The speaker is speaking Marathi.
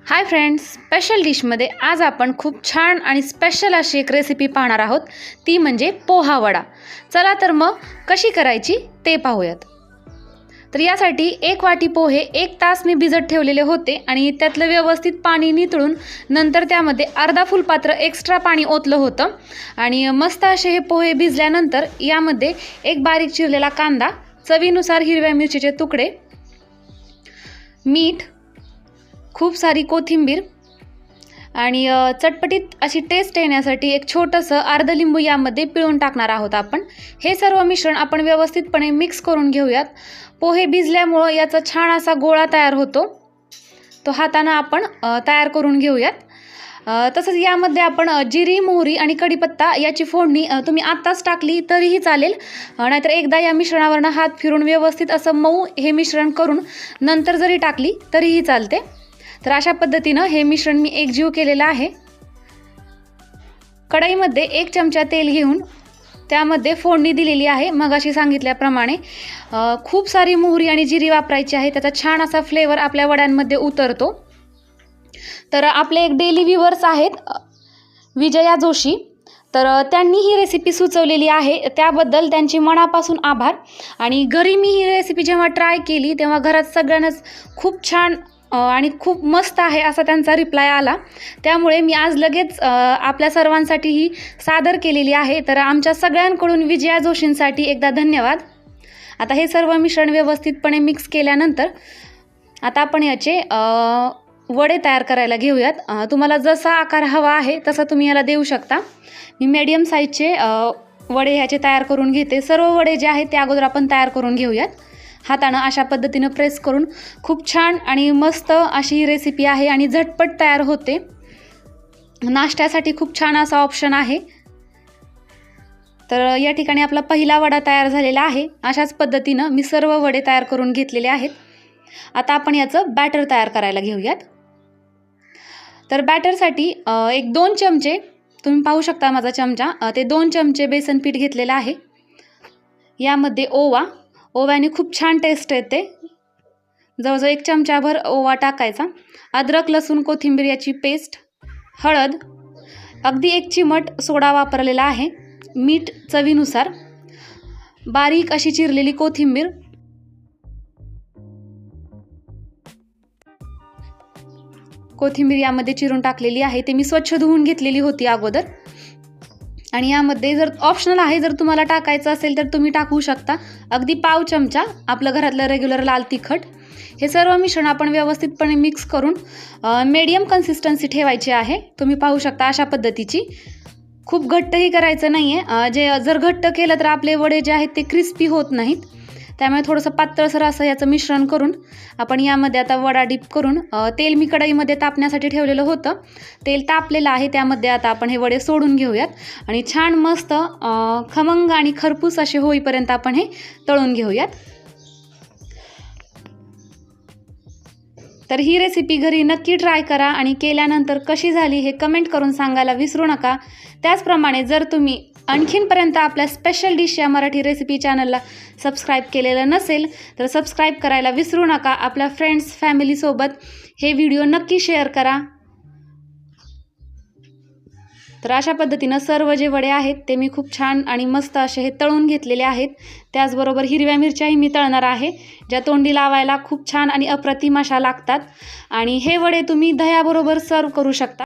हाय फ्रेंड्स, स्पेशल डिशमध्ये आज आपण खूप छान आणि स्पेशल अशी एक रेसिपी पाहणार आहोत, ती म्हणजे पोहा वडा। चला तर मग कशी करायची ते पाहूयात। तर यासाठी एक वाटी पोहे 1 तास मी भिजत ठेवलेले होते आणि त्यातलं व्यवस्थित पाणी नितळून नंतर त्यामध्ये अर्धा फुलपात्र एक्स्ट्रा पाणी ओतलं होतं आणि मस्त असे हे पोहे भिजल्यानंतर यामध्ये एक बारीक चिरलेला कांदा, चवीनुसार हिरव्या मिरचीचे तुकडे, मीठ, खूप सारी कोथिंबीर आणि चटपटीत अशी टेस्ट येण्यासाठी एक छोटंसं अर्ध लिंबू यामध्ये पिळून टाकणार आहोत आपण। हे सर्व मिश्रण आपण व्यवस्थितपणे मिक्स करून घेऊयात। पोहे भिजल्यामुळे याचा छान असा गोळा तयार होतो, तो हाताने आपण तयार करून घेऊयात। तसंच यामध्ये आपण जिरी, मोहरी आणि कढीपत्ता याची फोडणी तुम्ही आत्ताच टाकली तरीही चालेल, नाहीतर एकदा या मिश्रणावरनं हात फिरून व्यवस्थित असं मऊ हे मिश्रण करून नंतर जरी टाकली तरीही चालते। तर अशा पद्धतीनं हे मिश्रण मी एकजीव केलेलं आहे। कढईमध्ये 1 चमचा तेल घेऊन त्यामध्ये फोडणी दिलेली आहे। मगाशी सांगितल्याप्रमाणे खूप सारी मोहरी आणि जिरी वापरायची आहे, त्याचा छान असा फ्लेवर आपल्या वड्यांमध्ये उतरतो। तर आपले एक डेली व्ह्यूअर्स आहेत विजया जोशी, तर त्यांनी ही रेसिपी सुचवलेली आहे, त्याबद्दल त्यांची मनापासून आभार। आणि घरी मी ही रेसिपी जेव्हा ट्राय केली तेव्हा घरात सगळ्यांनाच खूप छान आणि खूप मस्त आहे असा त्यांचा रिप्लाय आला, त्यामुळे मी आज लगेच आपल्या सर्वांसाठी ही सादर केलेली आहे। तर आमच्या सगळ्यांकडून विजया जोशींसाठी एकदा धन्यवाद। आता हे सर्व मिश्रण व्यवस्थितपणे मिक्स केल्यानंतर आता आपण याचे वडे तयार करायला घेऊयात। तुम्हाला जसा आकार हवा आहे तसा तुम्ही याला देऊ शकता। मी मीडियम साईजचे वडे ह्याचे तयार करून घेते। सर्व वडे जे आहेत ते अगोदर आपण तयार करून घेऊयात। हातानं अशा पद्धतीनं प्रेस करून खूप छान आणि मस्त अशी रेसिपी आहे आणि झटपट तयार होते। नाश्त्यासाठी खूप छान असा ऑप्शन आहे। तर या ठिकाणी आपला पहिला वडा तयार झालेला आहे। अशाच पद्धतीनं मी सर्व वडे तयार करून घेतलेले आहेत। आता आपण याचं बॅटर तयार करायला घेऊयात। तर बॅटरसाठी एक 2 चमचे, तुम्ही पाहू शकता माझा चमचा, ते 2 चमचे बेसन पीठ घेतलेलं आहे। यामध्ये ओव्याने खूप छान टेस्ट येते, जवळजवळ 1 चमचाभर ओवा टाकायचा। अद्रक, लसूण, कोथिंबीर याची पेस्ट, हळद, अगदी 1 चिमट सोडा वापरलेला आहे, मीठ चवीनुसार, बारीक अशी चिरलेली कोथिंबीर, यामध्ये चिरून टाकलेली आहे, ते मी स्वच्छ धुवून घेतलेली होती अगोदर। आणि यामध्ये जर ऑप्शनल आहे, जर तुम्हाला टाकायचं असेल तर तुम्ही टाकू शकता, अगदी पाव चमचा आपलं घरातलं रेग्युलर लाल तिखट। हे सर्व मिश्रण आपण व्यवस्थितपणे मिक्स करून मीडियम कन्सिस्टन्सी ठेवायची आहे। तुम्ही पाहू शकता अशा पद्धतीची, खूप घट्टही करायचं नाही आहे, जर घट्ट केलं तर आपले वडे जे आहेत ते क्रिस्पी होत नाहीत, त्यामुळे थोडंसं पातळसर असं याचं मिश्रण करून आपण यामध्ये आता वडा डिप करून तेल मी कढईमध्ये तापण्यासाठी ठेवलेलं होतं, तेल तापलेलं आहे, त्यामध्ये आता आपण हे वडे सोडून घेऊयात आणि छान मस्त खमंग आणि खरपूस असे होईपर्यंत आपण हे तळून घेऊयात। तर ही रेसिपी घरी नक्की ट्राय करा आणि केल्यानंतर कशी झाली हे कमेंट करून सांगायला विसरू नका। त्याचप्रमाणे जर तुम्ही आणखीनपर्यंत आपल्या स्पेशल डिश या मराठी रेसिपी चॅनलला सबस्क्राईब केलेलं नसेल तर सबस्क्राईब करायला विसरू नका। आपल्या फ्रेंड्स, फॅमिलीसोबत हे व्हिडिओ नक्की शेअर करा। तर अशा पद्धतीनं सर्व जे वडे आहेत ते मी खूप छान आणि मस्त असे हे तळून घेतलेले आहेत। त्याचबरोबर हिरव्या मिरच्याही मी तळणार आहे, ज्या तोंडी लावायला खूप छान आणि अप्रतिम अशा लागतात। आणि हे वडे तुम्ही दह्याबरोबर सर्व करू शकता।